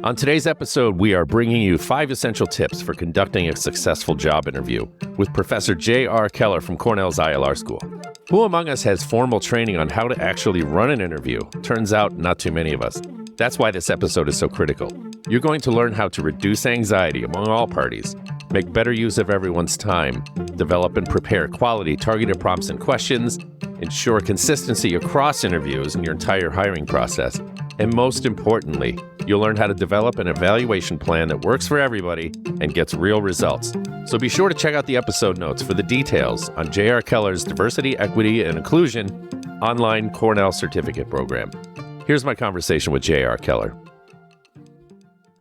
On today's episode, we are bringing you 5 essential tips for conducting a successful job interview with Professor J.R. Keller from Cornell's ILR School. Who among us has formal training on how to actually run an interview? Turns out, not too many of us. That's why this episode is so critical. You're going to learn how to reduce anxiety among all parties, make better use of everyone's time, develop and prepare quality targeted prompts and questions, ensure consistency across interviews in your entire hiring process, and most importantly, you'll learn how to develop an evaluation plan that works for everybody and gets real results. So be sure to check out the episode notes for the details on J.R. Keller's Diversity, Equity, and Inclusion online Cornell certificate program. Here's my conversation with J.R. Keller.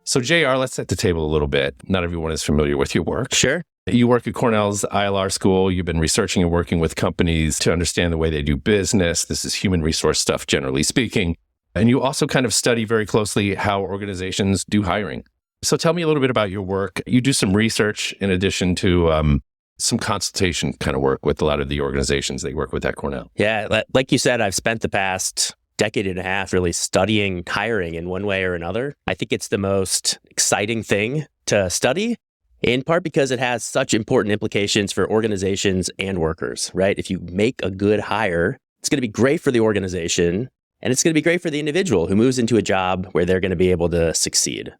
So J.R., let's set the table a little bit. Not everyone is familiar with your work. Sure. You work at Cornell's ILR School. You've been researching and working with companies to understand the way they do business. This is human resource stuff, generally speaking. And you also kind of study very closely how organizations do hiring. So tell me a little bit about your work. You do some research in addition to some consultation kind of work with a lot of the organizations that you work with at Cornell. Yeah, like you said, I've spent the past decade and a half really studying hiring in one way or another. I think it's the most exciting thing to study, in part because it has such important implications for organizations and workers, right? If you make a good hire, it's going to be great for the organization, and it's going to be great for the individual who moves into a job where they're going to be able to succeed.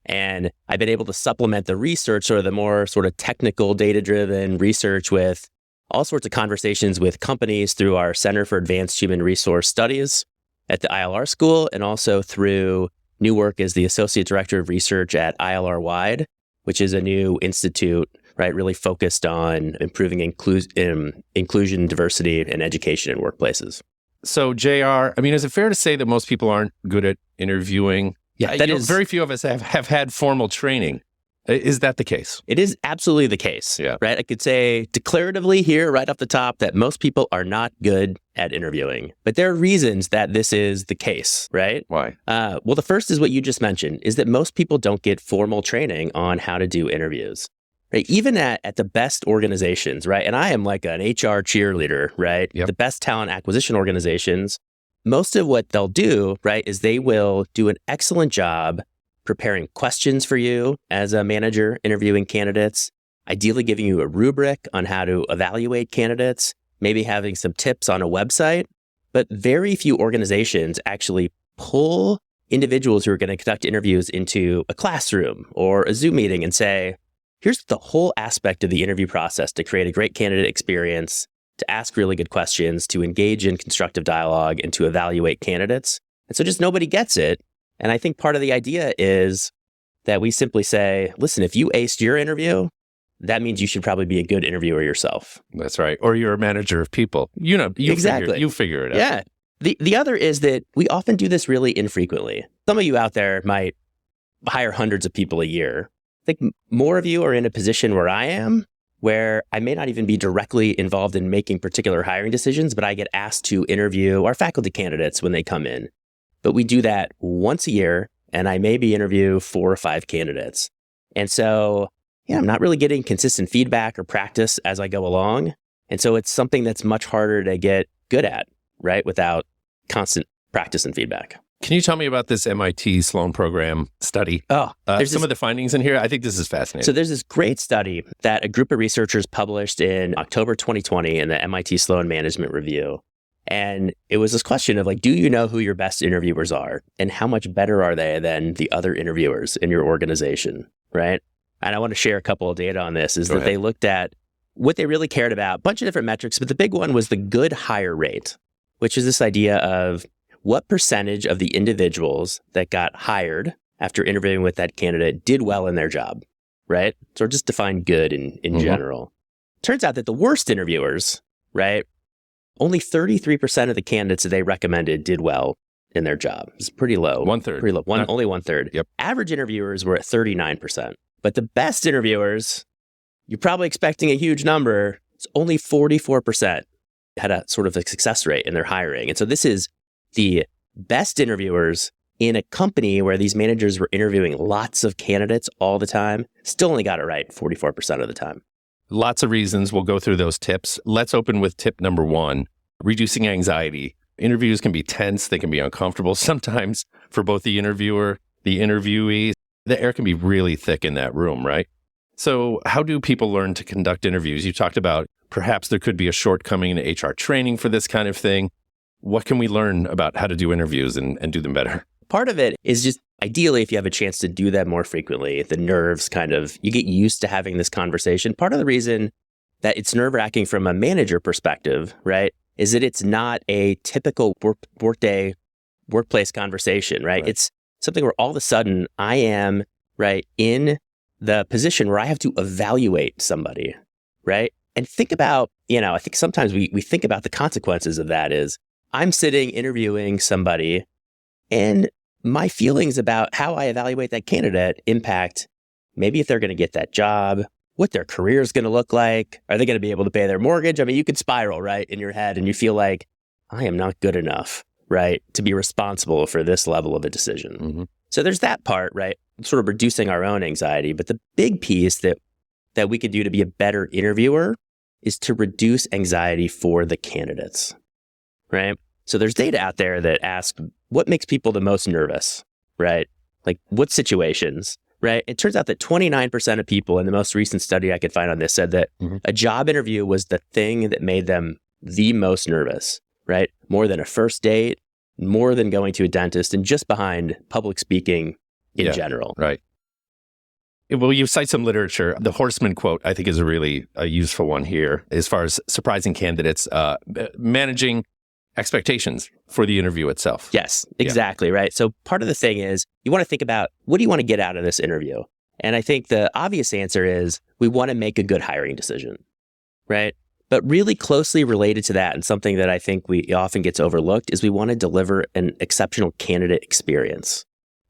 And I've been able to supplement the research or the more sort of technical data-driven research with all sorts of conversations with companies through our Center for Advanced Human Resource Studies at the ILR School, and also through new work as the Associate Director of Research at ILR Wide, which is a new institute, right, really focused on improving inclusion, diversity, and education in workplaces. So JR, I mean, is it fair to say that most people aren't good at interviewing? Yeah, that is very few of us have had formal training. Is that the case? It is absolutely the case, right? I could say declaratively here right off the top that most people are not good at interviewing. But there are reasons that this is the case, right? Why? Well, the first is what you just mentioned, is that most people don't get formal training on how to do interviews. Right? Even at the best organizations, right? And I am like an HR cheerleader, right? Yep. The best talent acquisition organizations, most of what they'll do, right, is they will do an excellent job preparing questions for you as a manager interviewing candidates, ideally giving you a rubric on how to evaluate candidates, maybe having some tips on a website. But very few organizations actually pull individuals who are going to conduct interviews into a classroom or a Zoom meeting and say, here's the whole aspect of the interview process to create a great candidate experience, to ask really good questions, to engage in constructive dialogue, and to evaluate candidates. And so just nobody gets it. And I think part of the idea is that we simply say, listen, if you aced your interview, that means you should probably be a good interviewer yourself. That's right. Or you're a manager of people. You Exactly. You figure it out. Yeah. The other is that we often do this really infrequently. Some of you out there might hire hundreds of people a year. I think more of you are in a position where I am, where I may not even be directly involved in making particular hiring decisions, but I get asked to interview our faculty candidates when they come in. But we do that once a year, and I maybe interview 4 or 5 candidates. And so, I'm not really getting consistent feedback or practice as I go along. And so it's something that's much harder to get good at, right, without constant practice and feedback. Can you tell me about this MIT Sloan Program study? There's some of the findings in here. I think this is fascinating. So there's this great study that a group of researchers published in October 2020 in the MIT Sloan Management Review. And it was this question of like, do you know who your best interviewers are? And how much better are they than the other interviewers in your organization, right? And I want to share a couple of data on this, is that they looked at what they really cared about, a bunch of different metrics, but the big one was the good hire rate, which is this idea of what percentage of the individuals that got hired after interviewing with that candidate did well in their job, right? So just define good in general. Turns out that the worst interviewers, right, only 33% of the candidates that they recommended did well in their job. It's pretty low. 1/3. Pretty low. Only 1/3. Yep. Average interviewers were at 39%. But the best interviewers, you're probably expecting a huge number, it's only 44% had a sort of a success rate in their hiring. And so this is the best interviewers in a company where these managers were interviewing lots of candidates all the time, still only got it right 44% of the time. Lots of reasons. We'll go through those tips. Let's open with tip number 1, reducing anxiety. Interviews can be tense. They can be uncomfortable sometimes for both the interviewer, the interviewee, the air can be really thick in that room, right? So how do people learn to conduct interviews? You talked about perhaps there could be a shortcoming in HR training for this kind of thing. What can we learn about how to do interviews and do them better? Part of it is just ideally, if you have a chance to do that more frequently, the nerves you get used to having this conversation. Part of the reason that it's nerve-wracking from a manager perspective, right, is that it's not a typical workday workplace conversation, right? It's something where all of a sudden I am, right, in the position where I have to evaluate somebody, right? And think about, I think sometimes we think about the consequences of that is I'm sitting interviewing somebody and my feelings about how I evaluate that candidate impact maybe if they're going to get that job, what their career is going to look like. Are they going to be able to pay their mortgage? I mean, you could spiral, right, in your head and you feel like I am not good enough, right, to be responsible for this level of a decision. Mm-hmm. So there's that part, right, sort of reducing our own anxiety. But the big piece that we could do to be a better interviewer is to reduce anxiety for the candidates, right? So there's data out there that asks what makes people the most nervous, right? Like what situations, right? It turns out that 29% of people in the most recent study I could find on this said that a job interview was the thing that made them the most nervous, right? More than a first date, more than going to a dentist, and just behind public speaking in general. Right. Well, you cite some literature. The Horstman quote, I think, is a useful one here as far as surprising candidates, managing expectations for the interview itself. Yes, exactly. Right. So part of the thing is you want to think about what do you want to get out of this interview? And I think the obvious answer is we want to make a good hiring decision, right? But really closely related to that, and something that I think we often gets overlooked, is we want to deliver an exceptional candidate experience.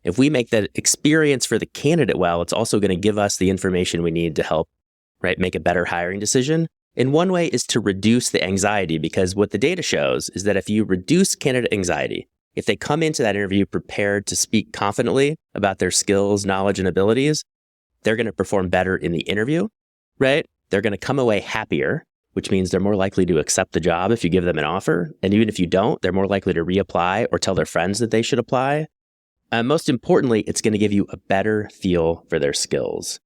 If we make that experience for the candidate well, it's also going to give us the information we need to help, right, make a better hiring decision. And one way is to reduce the anxiety, because what the data shows is that if you reduce candidate anxiety, if they come into that interview prepared to speak confidently about their skills, knowledge, and abilities, they're going to perform better in the interview, right? They're going to come away happier, which means they're more likely to accept the job if you give them an offer. And even if you don't, they're more likely to reapply or tell their friends that they should apply. Most importantly, it's going to give you a better feel for their skills,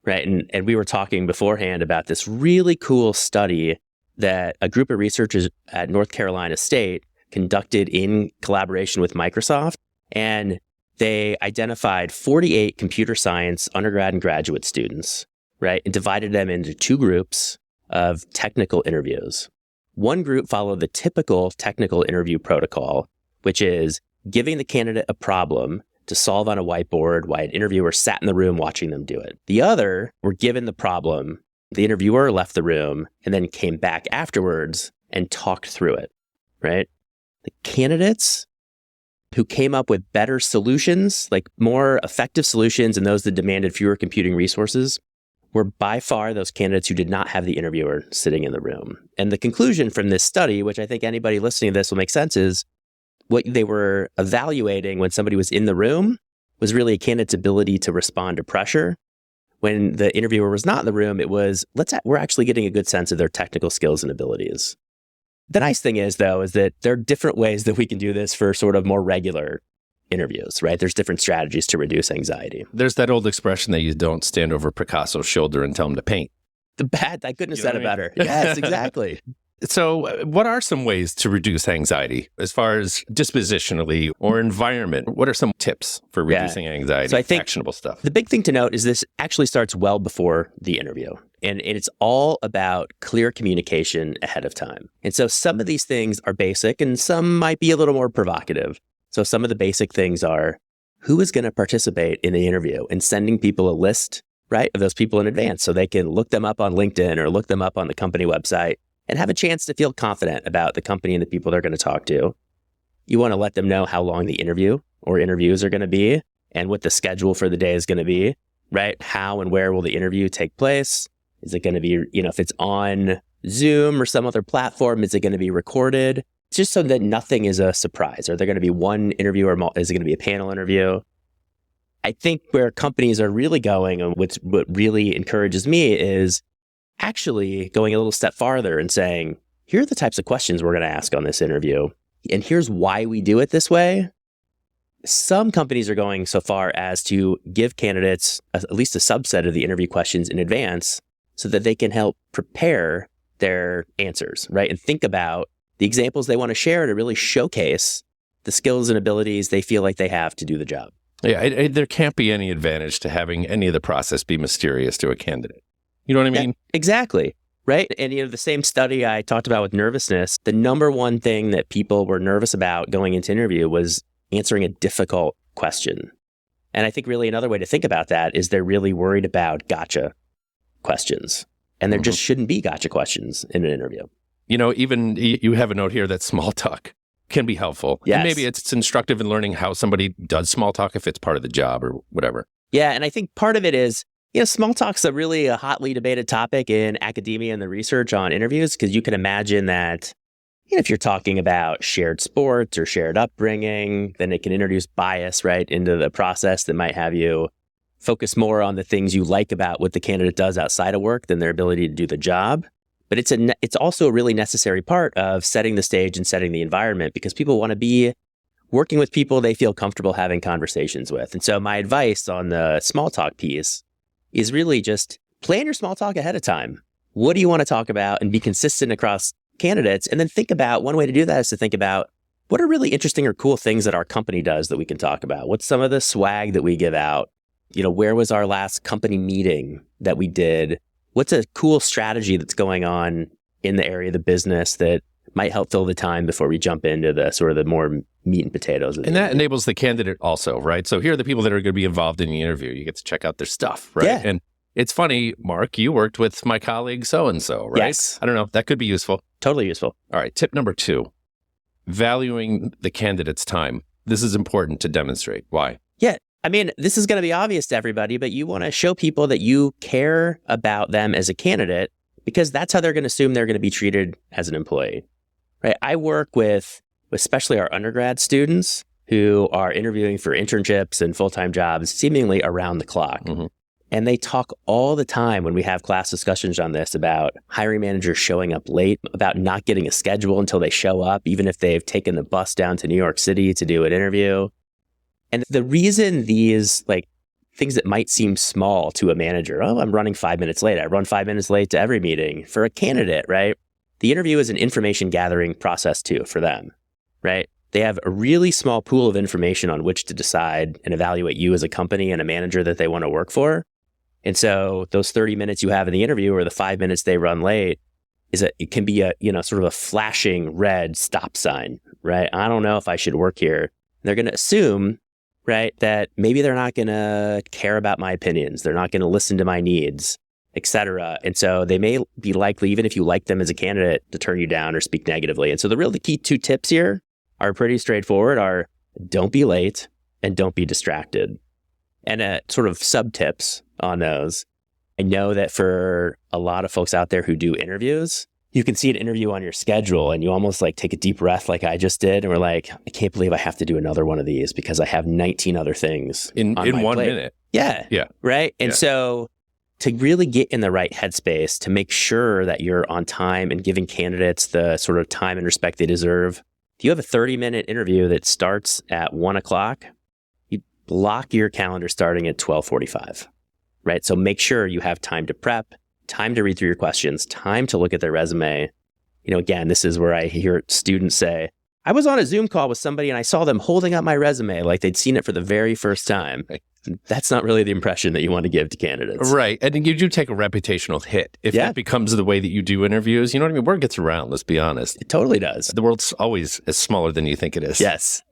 right? And we were talking beforehand about this really cool study that a group of researchers at North Carolina State conducted in collaboration with Microsoft. And they identified 48 computer science undergrad and graduate students, right? And divided them into two groups of technical interviews. One group followed the typical technical interview protocol, which is giving the candidate a problem to solve on a whiteboard while an interviewer sat in the room watching them do it. The other were given the problem, the interviewer left the room, and then came back afterwards and talked through it, right? The candidates who came up with better solutions, like more effective solutions and those that demanded fewer computing resources, were by far those candidates who did not have the interviewer sitting in the room. And the conclusion from this study, which I think anybody listening to this will make sense, is what they were evaluating when somebody was in the room was really a candidate's ability to respond to pressure. When the interviewer was not in the room, it was, we're actually getting a good sense of their technical skills and abilities. The nice thing is, though, is that there are different ways that we can do this for sort of more regular interviews, right? There's different strategies to reduce anxiety. There's that old expression that you don't stand over Picasso's shoulder and tell him to paint. I couldn't have said it better. Yes, exactly. So what are some ways to reduce anxiety as far as dispositionally or environment? What are some tips for reducing anxiety? So I think actionable stuff. The big thing to note is this actually starts well before the interview. And it's all about clear communication ahead of time. And so some of these things are basic and some might be a little more provocative. So some of the basic things are who is going to participate in the interview and sending people a list, right, of those people in advance so they can look them up on LinkedIn or look them up on the company website and have a chance to feel confident about the company and the people they're going to talk to. You want to let them know how long the interview or interviews are going to be and what the schedule for the day is going to be, right? How and where will the interview take place? Is it going to be, if it's on Zoom or some other platform, is it going to be recorded? Just so that nothing is a surprise. Are there going to be one interview or is it going to be a panel interview? I think where companies are really going and what really encourages me is actually going a little step farther and saying, here are the types of questions we're going to ask on this interview. And here's why we do it this way. Some companies are going so far as to give candidates at least a subset of the interview questions in advance so that they can help prepare their answers, right? And think about the examples they want to share to really showcase the skills and abilities they feel like they have to do the job. Yeah, there can't be any advantage to having any of the process be mysterious to a candidate. You know what I mean? Yeah, exactly. Right. And, the same study I talked about with nervousness, the number one thing that people were nervous about going into interview was answering a difficult question. And I think really another way to think about that is they're really worried about gotcha questions. And there just shouldn't be gotcha questions in an interview. Even you have a note here that small talk can be helpful. Yes. And maybe it's instructive in learning how somebody does small talk if it's part of the job or whatever. Yeah. And I think part of it is, small talk's a hotly debated topic in academia and the research on interviews, because you can imagine that, if you're talking about shared sports or shared upbringing, then it can introduce bias, right, into the process that might have you focus more on the things you like about what the candidate does outside of work than their ability to do the job. But it's also a really necessary part of setting the stage and setting the environment, because people want to be working with people they feel comfortable having conversations with. And so my advice on the small talk piece is really just plan your small talk ahead of time. What do you want to talk about, and be consistent across candidates? And then think about, one way to do that is to think about what are really interesting or cool things that our company does that we can talk about. What's some of the swag that we give out? Where was our last company meeting that we did? What's a cool strategy that's going on in the area of the business that might help fill the time before we jump into the sort of the more meat and potatoes? And that enables the candidate also, right? So here are the people that are going to be involved in the interview. You get to check out their stuff, right? Yeah. And it's funny, Mark, you worked with my colleague so-and-so, right? Yes. I don't know. That could be useful. Totally useful. All right. Tip number 2, valuing the candidate's time. This is important to demonstrate. Why? Yeah. This is going to be obvious to everybody, but you want to show people that you care about them as a candidate, because that's how they're going to assume they're going to be treated as an employee, right? I work with especially our undergrad students who are interviewing for internships and full-time jobs seemingly around the clock. Mm-hmm. And they talk all the time when we have class discussions on this about hiring managers showing up late, about not getting a schedule until they show up, even if they've taken the bus down to New York City to do an interview. And the reason these things that might seem small to a manager, I'm running 5 minutes late. I run 5 minutes late to every meeting. For a candidate, right? The interview is an information gathering process too for them, right? They have a really small pool of information on which to decide and evaluate you as a company and a manager that they want to work for. And so those 30 minutes you have in the interview, or the 5 minutes they run late, it can be a sort of a flashing red stop sign, right? I don't know if I should work here. They're going to assume, right, that maybe they're not going to care about my opinions. They're not going to listen to my needs, et cetera. And so they may be likely, even if you like them as a candidate, to turn you down or speak negatively. And so the key 2 tips here are pretty straightforward, are don't be late and don't be distracted. And sort of sub tips on those. I know that for a lot of folks out there who do interviews, you can see an interview on your schedule and you almost take a deep breath like I just did. And we're like, I can't believe I have to do another one of these because I have 19 other things in my 1 plate. minute. Yeah. Yeah. Right. And Yeah. so to really get in the right headspace, to make sure that you're on time and giving candidates the sort of time and respect they deserve, if you have a 30-minute interview that starts at 1 o'clock, you block your calendar starting at 12:45, right? So make sure you have time to prep, time to read through your questions, time to look at their resume. Again, this is where I hear students say, I was on a Zoom call with somebody and I saw them holding up my resume like they'd seen it for the very first time. That's not really the impression that you want to give to candidates. Right. And you do take a reputational hit if that becomes the way that you do interviews. You know what I mean? Word gets around, let's be honest. It totally does. The world's always as smaller than you think it is. Yes.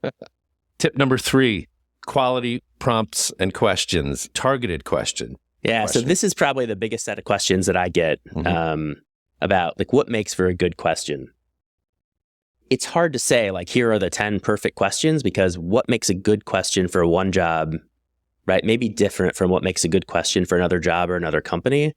Tip number 3, quality prompts and questions, targeted question. Yeah. So this is probably the biggest set of questions that I get about what makes for a good question. It's hard to say, here are the 10 perfect questions, because what makes a good question for one job, right, may be different from what makes a good question for another job or another company.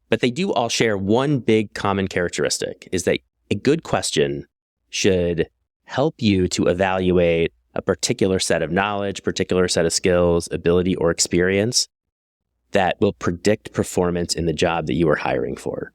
But they do all share one big common characteristic, is that a good question should help you to evaluate a particular set of knowledge, particular set of skills, ability, or experience that will predict performance in the job that you are hiring for.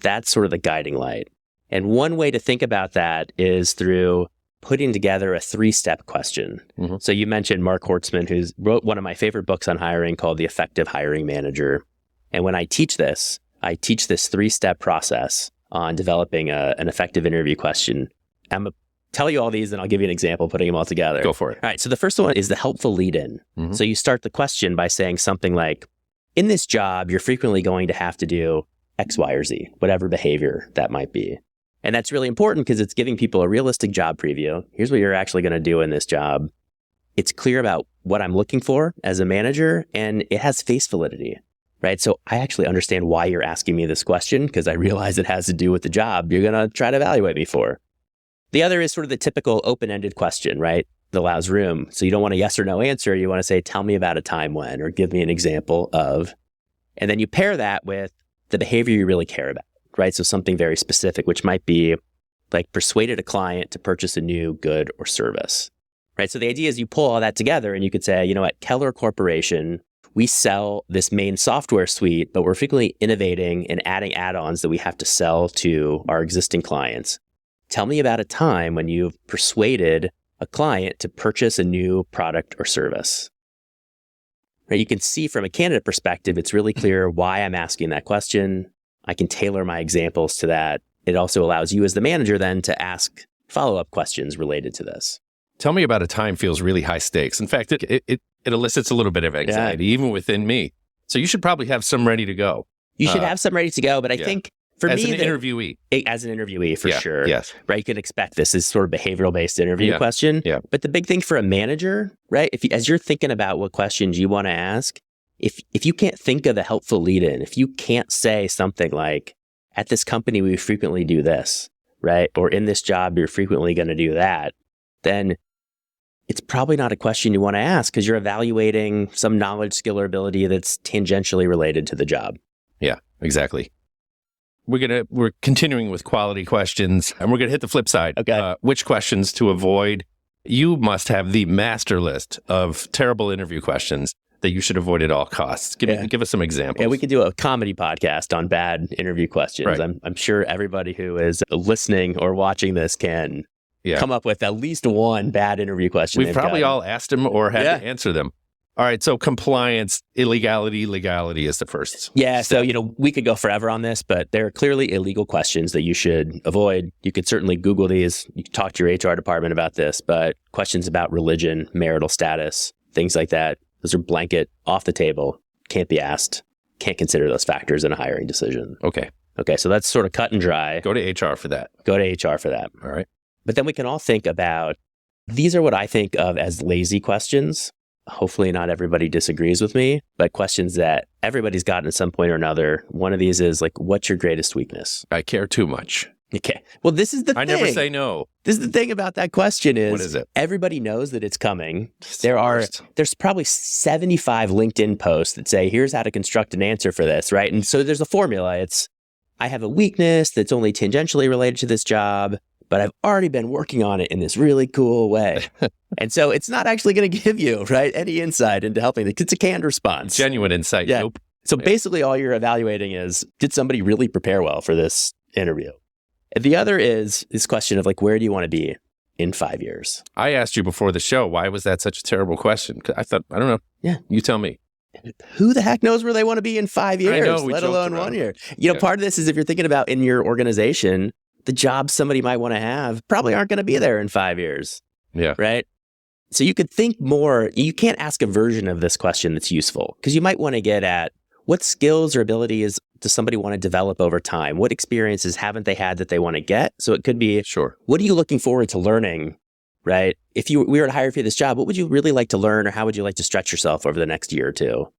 That's sort of the guiding light. And one way to think about that is through putting together a 3-step question. So you mentioned Mark Hortzman, who wrote one of my favorite books on hiring called The Effective Hiring Manager. And when I teach this 3-step process on developing an effective interview question. I'm going to tell you all these and I'll give you an example putting them all together. Go for it. All right. So the first one is the helpful lead-in. So you start the question by saying something like, in this job, you're frequently going to have to do X, Y, or Z, whatever behavior that might be. And that's really important because it's giving people a realistic job preview. Here's what you're actually going to do in this job. It's clear about what I'm looking for as a manager, and it has face validity, right? So I actually understand why you're asking me this question because I realize it has to do with the job you're going to try to evaluate me for. The other is sort of the typical open-ended question, right? That allows room. So you don't want a yes or no answer. You want to say, tell me about a time when, or give me an example of. And then you pair that with the behavior you really care about, right? So something very specific, which might be like persuaded a client to purchase a new good or service, right? So the idea is you pull all that together and you could say, at Keller Corporation, we sell this main software suite, but we're frequently innovating and adding add-ons that we have to sell to our existing clients. Tell me about a time when you've persuaded a client to purchase a new product or service. Right? You can see from a candidate perspective, it's really clear why I'm asking that question. I can tailor my examples to that. It also allows you as the manager then to ask follow-up questions related to this. Tell me about a time feels really high stakes. In fact, it elicits a little bit of anxiety, even within me. So you should probably have some ready to go. You should have some ready to go, but I think for as me, an interviewee. As an interviewee, for sure. Yes. Right. You can expect this is sort of behavioral-based interview question. Yeah. But the big thing for a manager, right? As you're thinking about what questions you want to ask, if you can't think of the helpful lead-in, if you can't say something like, at this company, we frequently do this, right? Or in this job, you're frequently going to do that, then it's probably not a question you want to ask because you're evaluating some knowledge, skill, or ability that's tangentially related to the job. Yeah, exactly. We're continuing with quality questions, and we're going to hit the flip side. Okay. Which questions to avoid? You must have the master list of terrible interview questions that you should avoid at all costs. Give us some examples. Yeah, we could do a comedy podcast on bad interview questions. Right. I'm sure everybody who is listening or watching this can come up with at least one bad interview question. We've probably all asked them or had to answer them. All right, so compliance, illegality, legality is the first. Yeah, step. So, we could go forever on this, but there are clearly illegal questions that you should avoid. You could certainly Google these. You can talk to your HR department about this, but questions about religion, marital status, things like that, those are blanket, off the table, can't be asked, can't consider those factors in a hiring decision. Okay, so that's sort of cut and dry. Go to HR for that. All right. But then we can all think about, these are what I think of as lazy questions. Hopefully not everybody disagrees with me, but questions that everybody's gotten at some point or another. One of these is like, what's your greatest weakness? I care too much. Okay. Well, this is the thing. I never say no. This is the thing about that question is, what is it? Everybody knows that it's coming. There's probably 75 LinkedIn posts that say, here's how to construct an answer for this, right? And so there's a formula. It's, I have a weakness that's only tangentially related to this job, but I've already been working on it in this really cool way. And so it's not actually going to give you, right, any insight into helping. It's a canned response. Genuine insight. Yeah. Nope. So basically all you're evaluating is, did somebody really prepare well for this interview? And the other is this question of like, where do you want to be in 5 years? I asked you before the show, why was that such a terrible question? I thought, I don't know. Yeah. You tell me. Who the heck knows where they want to be in 5 years, I know, let alone 1 year? Part of this is if you're thinking about in your organization, the jobs somebody might want to have probably aren't going to be there in 5 years. Yeah. Right? So you could think more. You can't ask a version of this question that's useful because you might want to get at what skills or abilities does somebody want to develop over time? What experiences haven't they had that they want to get? So it could be, what are you looking forward to learning, right? If we were to hire for this job, what would you really like to learn or how would you like to stretch yourself over the next year or two?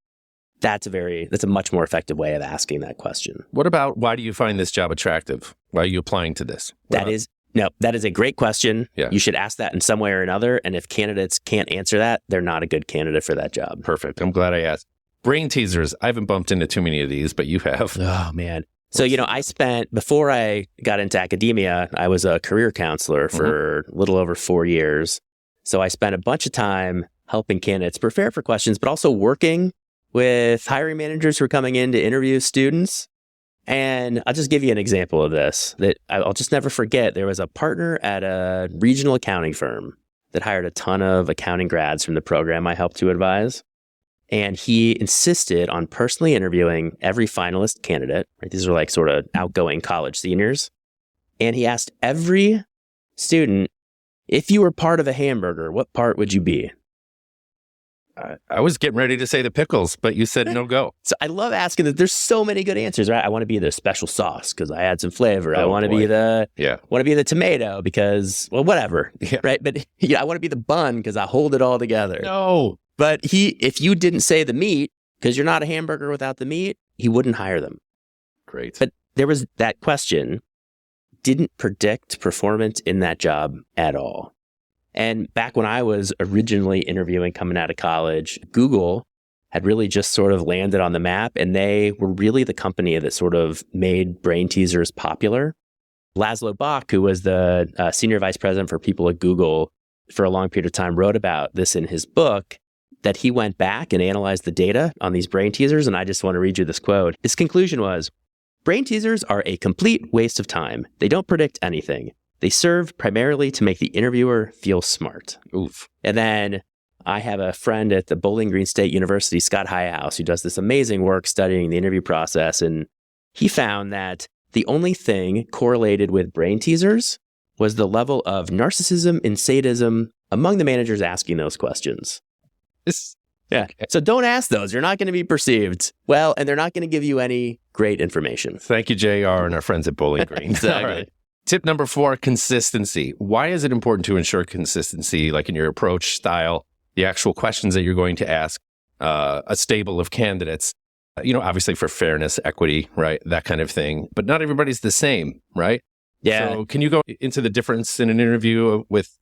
That's a much more effective way of asking that question. What about, why do you find this job attractive? Why are you applying to this? That is a great question. Yeah. You should ask that in some way or another. And if candidates can't answer that, they're not a good candidate for that job. Perfect. I'm glad I asked. Brain teasers. I haven't bumped into too many of these, but you have. Oh, man. So, before I got into academia, I was a career counselor for a little over 4 years. So I spent a bunch of time helping candidates prepare for questions, but also working with hiring managers who are coming in to interview students. And I'll just give you an example of this that I'll just never forget. There was a partner at a regional accounting firm that hired a ton of accounting grads from the program I helped to advise. And he insisted on personally interviewing every finalist candidate. Right? These are like sort of outgoing college seniors. And he asked every student, if you were part of a hamburger, what part would you be? I was getting ready to say the pickles, but you said no go. So I love asking that. There's so many good answers, right? I want to be the special sauce because I add some flavor. I want to be the tomato because, well, whatever, right? But I want to be the bun because I hold it all together. No. But if you didn't say the meat, because you're not a hamburger without the meat, he wouldn't hire them. Great. But there was that question, didn't predict performance in that job at all. And back when I was originally interviewing coming out of college, Google had really just sort of landed on the map, and they were really the company that sort of made brain teasers popular. Laszlo Bock, who was the senior vice president for people at Google for a long period of time, wrote about this in his book, that he went back and analyzed the data on these brain teasers. And I just want to read you this quote. His conclusion was, brain teasers are a complete waste of time. They don't predict anything. They serve primarily to make the interviewer feel smart. Oof. And then I have a friend at the Bowling Green State University, Scott Highhouse, who does this amazing work studying the interview process. And he found that the only thing correlated with brain teasers was the level of narcissism and sadism among the managers asking those questions. Yeah. So don't ask those. You're not going to be perceived well, and they're not going to give you any great information. Thank you, JR, and our friends at Bowling Green. Exactly. All right. Tip number 4, consistency. Why is it important to ensure consistency, like in your approach style, the actual questions that you're going to ask a stable of candidates? Obviously for fairness, equity, right? That kind of thing. But not everybody's the same, right? Yeah. So can you go into the difference in an interview with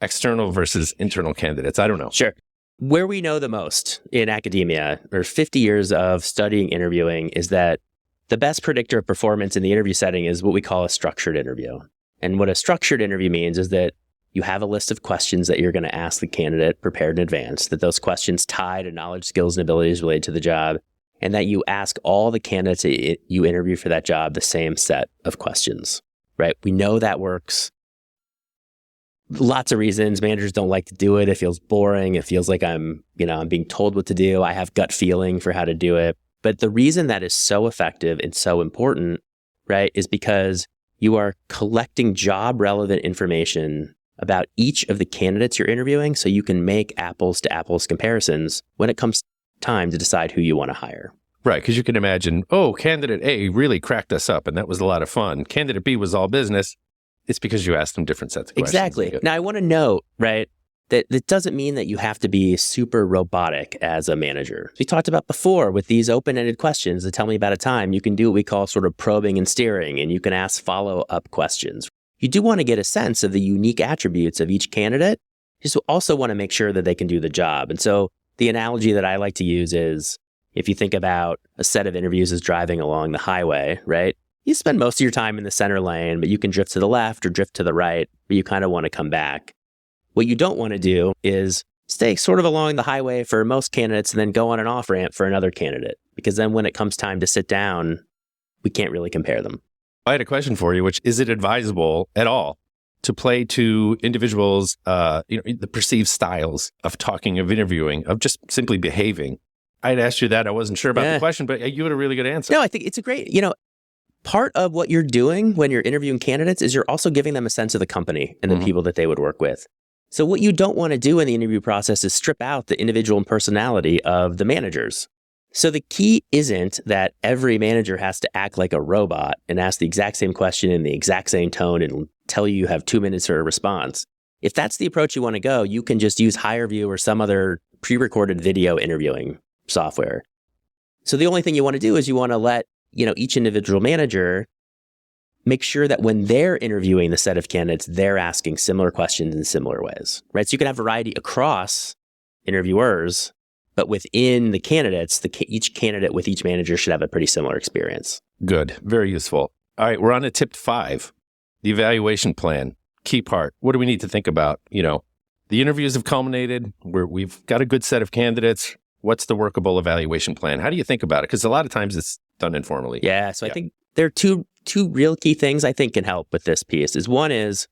external versus internal candidates? I don't know. Sure. Where we know the most in academia, or 50 years of studying interviewing, is that the best predictor of performance in the interview setting is what we call a structured interview. And what a structured interview means is that you have a list of questions that you're going to ask the candidate prepared in advance, that those questions tie to knowledge, skills, and abilities related to the job, and that you ask all the candidates you interview for that job the same set of questions, right? We know that works. Lots of reasons. Managers don't like to do it. It feels boring. It feels like I'm being told what to do. I have gut feeling for how to do it. But the reason that is so effective and so important, right, is because you are collecting job relevant information about each of the candidates you're interviewing so you can make apples to apples comparisons when it comes time to decide who you want to hire. Right, because you can imagine, candidate A really cracked us up and that was a lot of fun. Candidate B was all business. It's because you asked them different sets of questions. Exactly. Now, I want to note, right, that doesn't mean that you have to be super robotic as a manager. We talked about before with these open-ended questions that tell me about a time, you can do what we call sort of probing and steering, and you can ask follow-up questions. You do want to get a sense of the unique attributes of each candidate. You just also want to make sure that they can do the job. And so the analogy that I like to use is if you think about a set of interviews as driving along the highway, right? You spend most of your time in the center lane, but you can drift to the left or drift to the right, but you kind of want to come back. What you don't want to do is stay sort of along the highway for most candidates and then go on an off-ramp for another candidate, because then when it comes time to sit down, we can't really compare them. I had a question for you, which is it advisable at all to play to individuals, the perceived styles of talking, of interviewing, of just simply behaving? I had asked you that. I wasn't sure about the question, but you had a really good answer. No, I think it's a great, part of what you're doing when you're interviewing candidates is you're also giving them a sense of the company and the people that they would work with. So what you don't want to do in the interview process is strip out the individual and personality of the managers. So the key isn't that every manager has to act like a robot and ask the exact same question in the exact same tone and tell you have 2 minutes for a response. If that's the approach you want to go, you can just use HireVue or some other pre-recorded video interviewing software. So the only thing you want to do is you want to let each individual manager make sure that when they're interviewing the set of candidates, they're asking similar questions in similar ways, right? So you can have variety across interviewers, but within the candidates, each candidate with each manager should have a pretty similar experience. Good. Very useful. All right. We're on to tip 5, the evaluation plan. Key part. What do we need to think about? The interviews have culminated. We've got a good set of candidates. What's the workable evaluation plan? How do you think about it? Because a lot of times it's done informally. Yeah. So I think there are two real key things I think can help with this piece. One is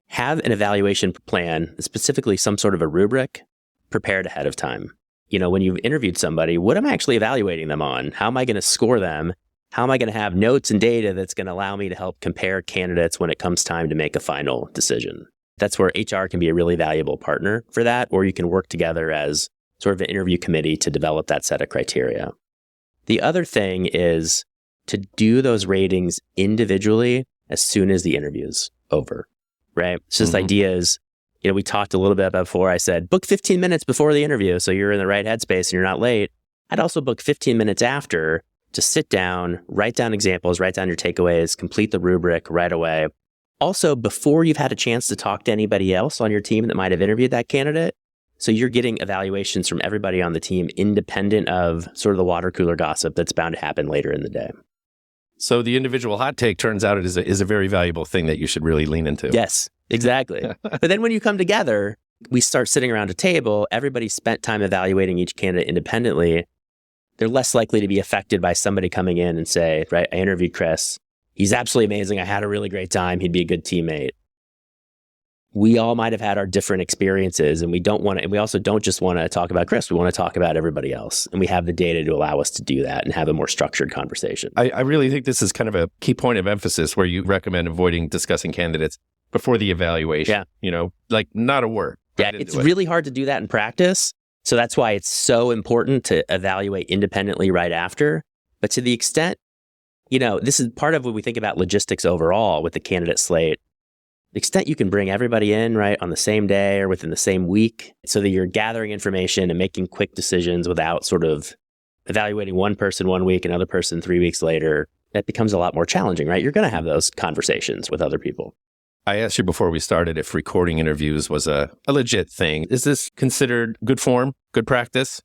have an evaluation plan, specifically some sort of a rubric prepared ahead of time. When you've interviewed somebody, what am I actually evaluating them on? How am I going to score them? How am I going to have notes and data that's going to allow me to help compare candidates when it comes time to make a final decision? That's where HR can be a really valuable partner for that, or you can work together as sort of an interview committee to develop that set of criteria. The other thing is to do those ratings individually as soon as the interview's over, right? So this idea is, we talked a little bit about before. I said, book 15 minutes before the interview so you're in the right headspace and you're not late. I'd also book 15 minutes after to sit down, write down examples, write down your takeaways, complete the rubric right away. Also, before you've had a chance to talk to anybody else on your team that might have interviewed that candidate. So you're getting evaluations from everybody on the team independent of sort of the water cooler gossip that's bound to happen later in the day. So the individual hot take turns out is a very valuable thing that you should really lean into. Yes, exactly. But then when you come together, we start sitting around a table. Everybody spent time evaluating each candidate independently. They're less likely to be affected by somebody coming in and say, right, I interviewed Chris. He's absolutely amazing. I had a really great time. He'd be a good teammate. We all might have had our different experiences, and we also don't just want to talk about Chris. We want to talk about everybody else. And we have the data to allow us to do that and have a more structured conversation. I really think this is kind of a key point of emphasis where you recommend avoiding discussing candidates before the evaluation. Yeah. Like not a word. Yeah, it's really hard to do that in practice. So that's why it's so important to evaluate independently right after. But to the extent, this is part of when we think about logistics overall with the candidate slate. The extent you can bring everybody in, right, on the same day or within the same week so that you're gathering information and making quick decisions without sort of evaluating one person 1 week, another person 3 weeks later, that becomes a lot more challenging, right? You're going to have those conversations with other people. I asked you before we started if recording interviews was a legit thing. Is this considered good form, good practice?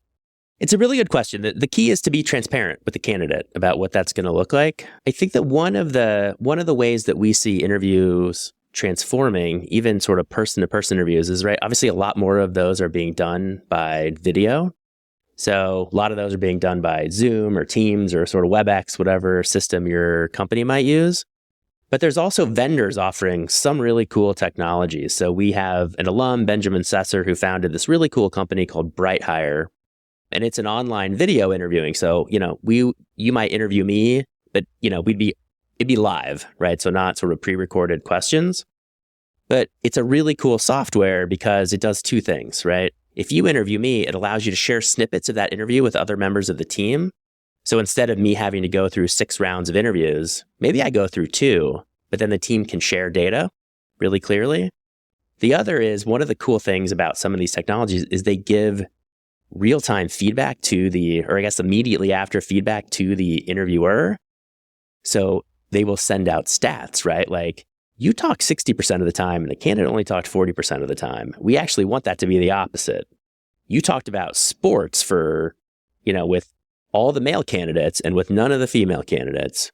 It's a really good question. The key is to be transparent with the candidate about what that's going to look like. I think that one of the ways that we see interviews transforming, even sort of person-to-person interviews, is right. Obviously, a lot more of those are being done by video. So a lot of those are being done by Zoom or Teams or sort of WebEx, whatever system your company might use. But there's also vendors offering some really cool technologies. So we have an alum, Benjamin Sesser, who founded this really cool company called BrightHire. And it's an online video interviewing. So, you might interview me, but, it'd be live, right? So not sort of pre-recorded questions. But it's a really cool software because it does two things, right? If you interview me, it allows you to share snippets of that interview with other members of the team. So instead of me having to go through 6 rounds of interviews, maybe I go through 2, but then the team can share data really clearly. The other is one of the cool things about some of these technologies is they give real-time feedback immediately after feedback to the interviewer. So they will send out stats, right? Like, you talk 60% of the time and the candidate only talked 40% of the time. We actually want that to be the opposite. You talked about sports with all the male candidates and with none of the female candidates.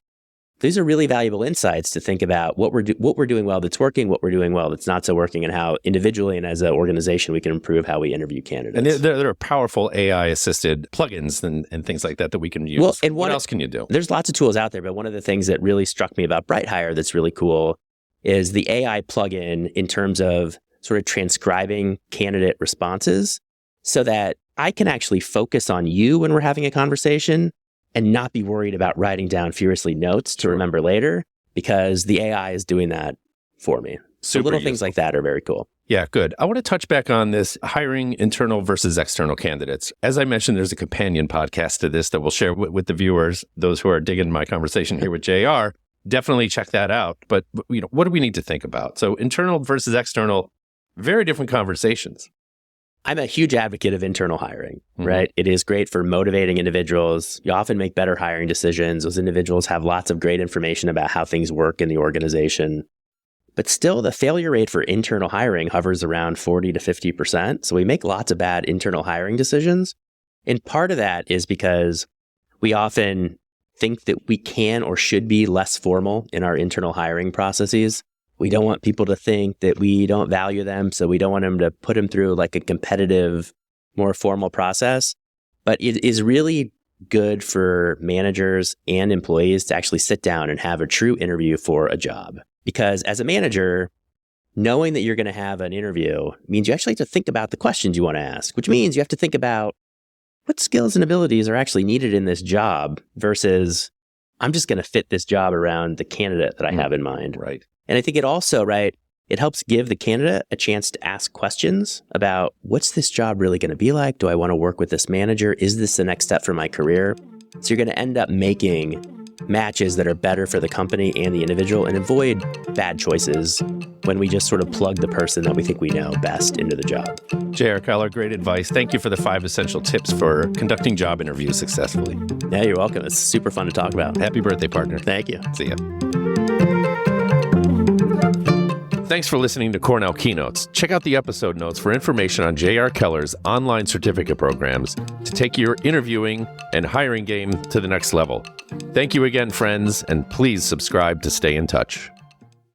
These are really valuable insights to think about what we're doing well that's working, what we're doing well that's not so working, and how individually and as an organization we can improve how we interview candidates. And there are powerful AI-assisted plugins and things like that we can use. Well, and what else can you do? There's lots of tools out there, but one of the things that really struck me about BrightHire that's really cool is the AI plugin in terms of sort of transcribing candidate responses so that I can actually focus on you when we're having a conversation and not be worried about writing down furiously notes to remember later, because the AI is doing that for me. So little things like that are very cool. Yeah, good. I want to touch back on this hiring internal versus external candidates. As I mentioned, there's a companion podcast to this that we'll share with the viewers, those who are digging my conversation here with JR. Definitely check that out. But what do we need to think about? So internal versus external, very different conversations. I'm a huge advocate of internal hiring, right? It is great for motivating individuals. You often make better hiring decisions. Those individuals have lots of great information about how things work in the organization. But still, the failure rate for internal hiring hovers around 40 to 50%. So we make lots of bad internal hiring decisions. And part of that is because we often think that we can or should be less formal in our internal hiring processes. We don't want people to think that we don't value them, so we don't want them to put them through like a competitive, more formal process. But it is really good for managers and employees to actually sit down and have a true interview for a job. Because as a manager, knowing that you're going to have an interview means you actually have to think about the questions you want to ask, which means you have to think about what skills and abilities are actually needed in this job versus I'm just going to fit this job around the candidate that I have in mind. Right. And I think it also, it helps give the candidate a chance to ask questions about what's this job really going to be like? Do I want to work with this manager? Is this the next step for my career? So you're going to end up making matches that are better for the company and the individual and avoid bad choices when we just sort of plug the person that we think we know best into the job. J.R. Keller, great advice. Thank you for the 5 essential tips for conducting job interviews successfully. Yeah, you're welcome. It's super fun to talk about. Happy birthday, partner. Thank you. See ya. Thanks for listening to Cornell Keynotes. Check out the episode notes for information on J.R. Keller's online certificate programs to take your interviewing and hiring game to the next level. Thank you again, friends, and please subscribe to stay in touch.